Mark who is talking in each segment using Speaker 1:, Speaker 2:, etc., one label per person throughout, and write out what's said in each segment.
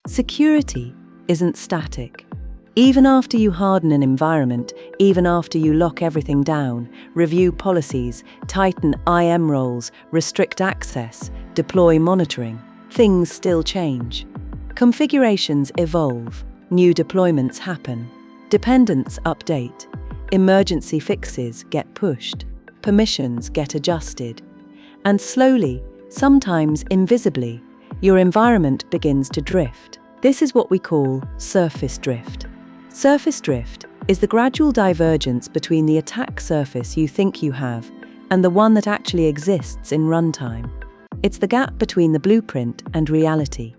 Speaker 1: Security isn't static. Even after you harden an environment, even after you lock everything down, review policies, tighten IAM roles, restrict access, deploy monitoring, things still change. Configurations evolve, new deployments happen, dependents update, emergency fixes get pushed, permissions get adjusted, and slowly, sometimes invisibly, your environment begins to drift. This is what we call surface drift. Surface drift is the gradual divergence between the attack surface you think you have and the one that actually exists in runtime. It's the gap between the blueprint and reality.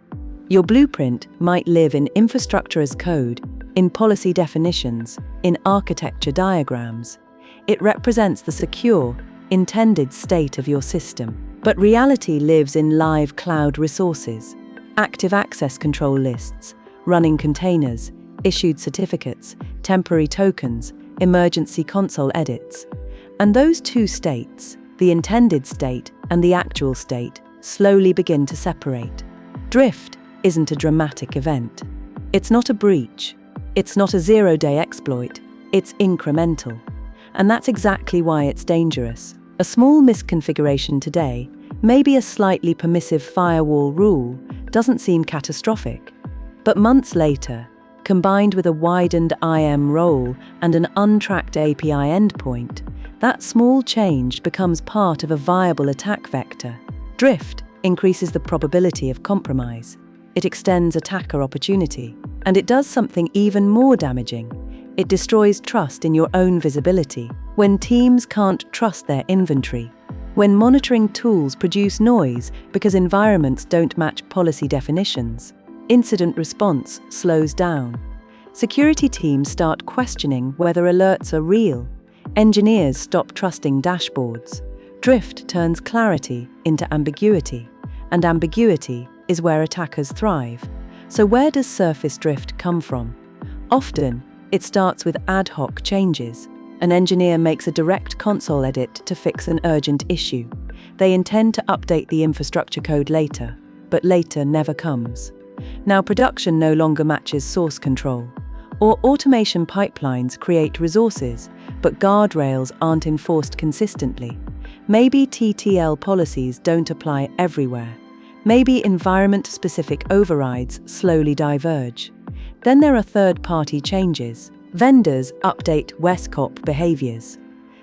Speaker 1: Your blueprint might live in infrastructure as code, in policy definitions, in architecture diagrams. It represents the secure, intended state of your system. But reality lives in live cloud resources, active access control lists, running containers, issued certificates, temporary tokens, emergency console edits. And those two states, the intended state and the actual state, slowly begin to separate. Drift isn't a dramatic event. It's not a breach. It's not a zero-day exploit. It's incremental. And that's exactly why it's dangerous. A small misconfiguration today, maybe a slightly permissive firewall rule, doesn't seem catastrophic. But months later, combined with a widened IAM role and an untracked API endpoint, that small change becomes part of a viable attack vector. Drift increases the probability of compromise. It extends attacker opportunity. And it does something even more damaging. It destroys trust in your own visibility. When teams can't trust their inventory, when monitoring tools produce noise because environments don't match policy definitions, incident response slows down. Security teams start questioning whether alerts are real. Engineers stop trusting dashboards. Drift turns clarity into ambiguity, and ambiguity is where attackers thrive. So where does surface drift come from? Often, it starts with ad hoc changes. An engineer makes a direct console edit to fix an urgent issue. They intend to update the infrastructure code later, but later never comes. Now production no longer matches source control. Or automation pipelines create resources, but guardrails aren't enforced consistently. Maybe TTL policies don't apply everywhere. Maybe environment-specific overrides slowly diverge. Then there are third-party changes. Vendors update WESCOP behaviors.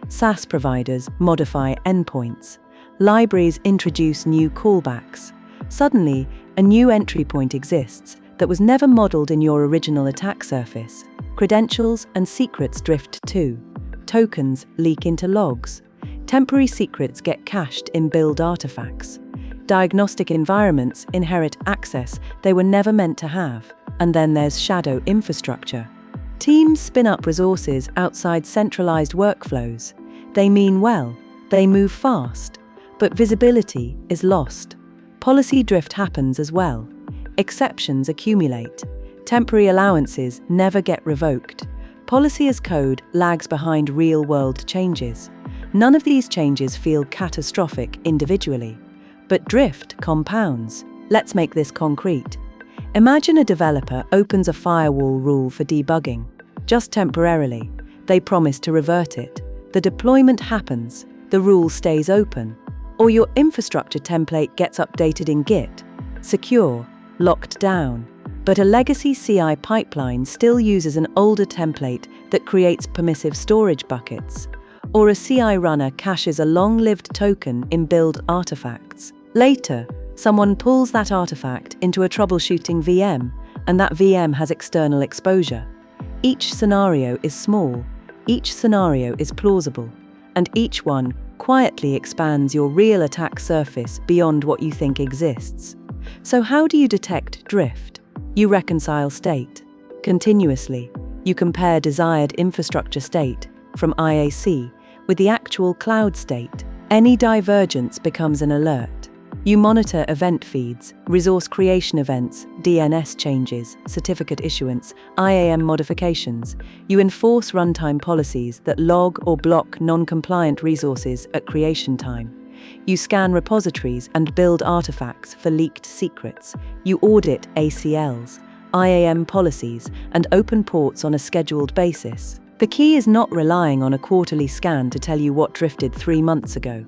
Speaker 1: SaaS providers modify endpoints. Libraries introduce new callbacks. Suddenly, a new entry point exists that was never modeled in your original attack surface. Credentials and secrets drift too. Tokens leak into logs. Temporary secrets get cached in build artifacts. Diagnostic environments inherit access they were never meant to have. And then there's shadow infrastructure. Teams spin up resources outside centralized workflows. They mean well, they move fast, but visibility is lost. Policy drift happens as well. Exceptions accumulate. Temporary allowances never get revoked. Policy as code lags behind real-world changes. None of these changes feel catastrophic individually, but drift compounds. Let's make this concrete. Imagine a developer opens a firewall rule for debugging. Just temporarily. They promise to revert it. The deployment happens. The rule stays open. Or your infrastructure template gets updated in Git. Secure, locked down. But a legacy CI pipeline still uses an older template that creates permissive storage buckets. Or a CI runner caches a long-lived token in build artifacts. Later, someone pulls that artifact into a troubleshooting VM, and that VM has external exposure. Each scenario is small, each scenario is plausible, and each one quietly expands your real attack surface beyond what you think exists. So how do you detect drift? You reconcile state. Continuously, you compare desired infrastructure state from IaC with the actual cloud state. Any divergence becomes an alert. You monitor event feeds, resource creation events, DNS changes, certificate issuance, IAM modifications. You enforce runtime policies that log or block non-compliant resources at creation time. You scan repositories and build artifacts for leaked secrets. You audit ACLs, IAM policies, and open ports on a scheduled basis. The key is not relying on a quarterly scan to tell you what drifted 3 months ago.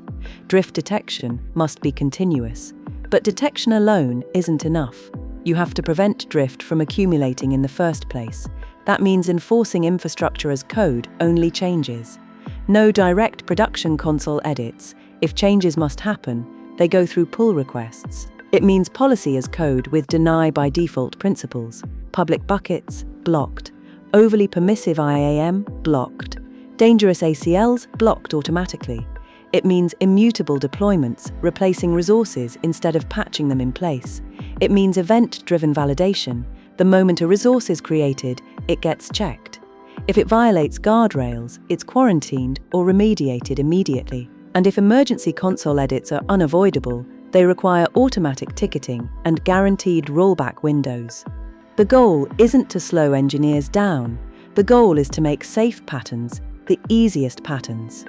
Speaker 1: Drift detection must be continuous. But detection alone isn't enough. You have to prevent drift from accumulating in the first place. That means enforcing infrastructure as code only changes. No direct production console edits. If changes must happen, they go through pull requests. It means policy as code with deny by default principles. Public buckets, blocked. Overly permissive IAM, blocked. Dangerous ACLs, blocked automatically. It means immutable deployments, replacing resources instead of patching them in place. It means event-driven validation. The moment a resource is created, it gets checked. If it violates guardrails, it's quarantined or remediated immediately. And if emergency console edits are unavoidable, they require automatic ticketing and guaranteed rollback windows. The goal isn't to slow engineers down. The goal is to make safe patterns the easiest patterns.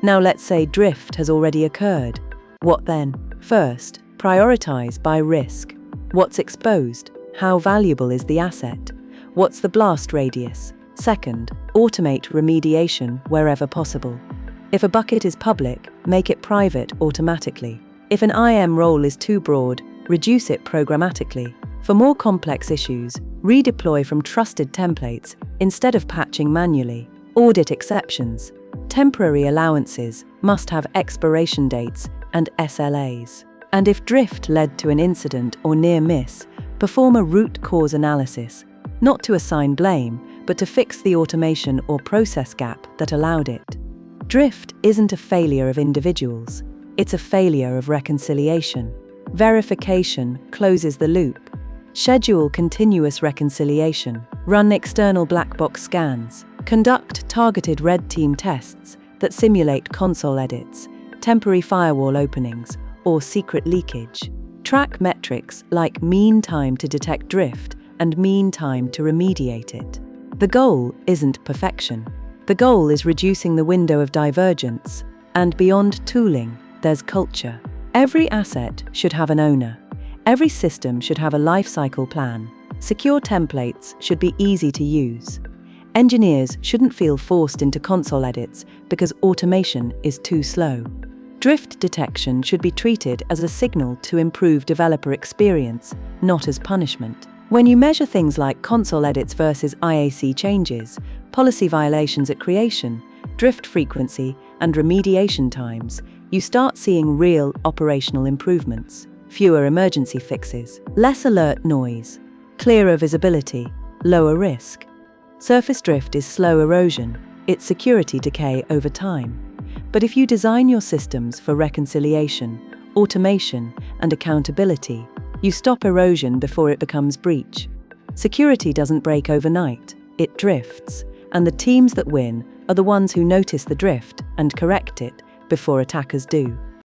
Speaker 1: Now let's say drift has already occurred. What then? First, prioritize by risk. What's exposed? How valuable is the asset? What's the blast radius? Second, automate remediation wherever possible. If a bucket is public, make it private automatically. If an IAM role is too broad, reduce it programmatically. For more complex issues, redeploy from trusted templates instead of patching manually. Audit exceptions. Temporary allowances must have expiration dates and SLAs. And if drift led to an incident or near miss, perform a root cause analysis, not to assign blame, but to fix the automation or process gap that allowed it. Drift isn't a failure of individuals, it's a failure of reconciliation. Verification closes the loop. Schedule continuous reconciliation. Run external black box scans. Conduct targeted red team tests that simulate console edits, temporary firewall openings, or secret leakage. Track metrics like mean time to detect drift and mean time to remediate it. The goal isn't perfection. The goal is reducing the window of divergence. And beyond tooling, there's culture. Every asset should have an owner. Every system should have a lifecycle plan. Secure templates should be easy to use. Engineers shouldn't feel forced into console edits because automation is too slow. Drift detection should be treated as a signal to improve developer experience, not as punishment. When you measure things like console edits versus IaC changes, policy violations at creation, drift frequency, and remediation times, you start seeing real operational improvements. Fewer emergency fixes, less alert noise, clearer visibility, lower risk. Surface drift is slow erosion, it's security decay over time. But if you design your systems for reconciliation, automation, and accountability, you stop erosion before it becomes breach. Security doesn't break overnight, it drifts, and the teams that win are the ones who notice the drift and correct it before attackers do.